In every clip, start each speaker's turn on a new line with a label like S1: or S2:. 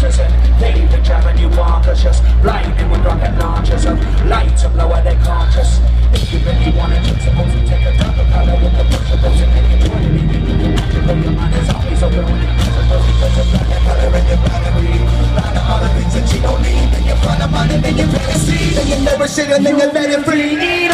S1: cautious and leave the driving you unconscious. Blinding with rocket launchers of light to blow their conscious. If you really want to just suppose you take a drop of color with the brush of those and make it do anything you can magical. Your mind is always open when you suppose you put the black and color in your battery. Line up all the things that you don't need. Then you find them on and then you fantasy. Then you never shit and then you let it free.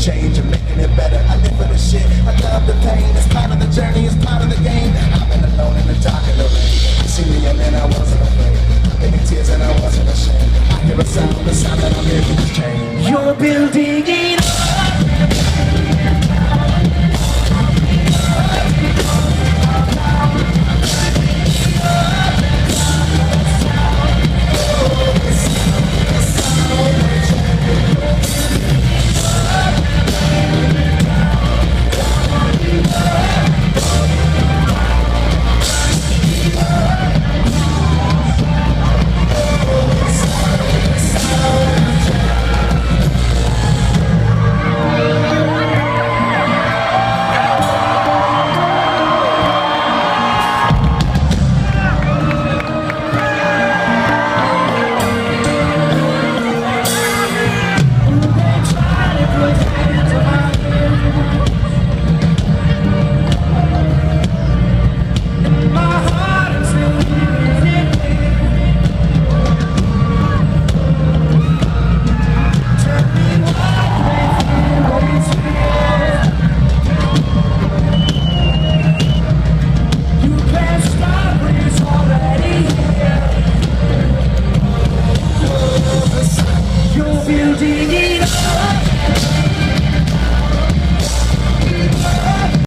S2: Change and making it better. I live for the shit. I love the pain. It's part of the journey. It's part of the game. I've been alone in the dark and the rain. See me and then I wasn't afraid. Big tears and I wasn't ashamed. I hear a sound. The sound that I'm hearing is change.
S1: You're building it up. Building it up.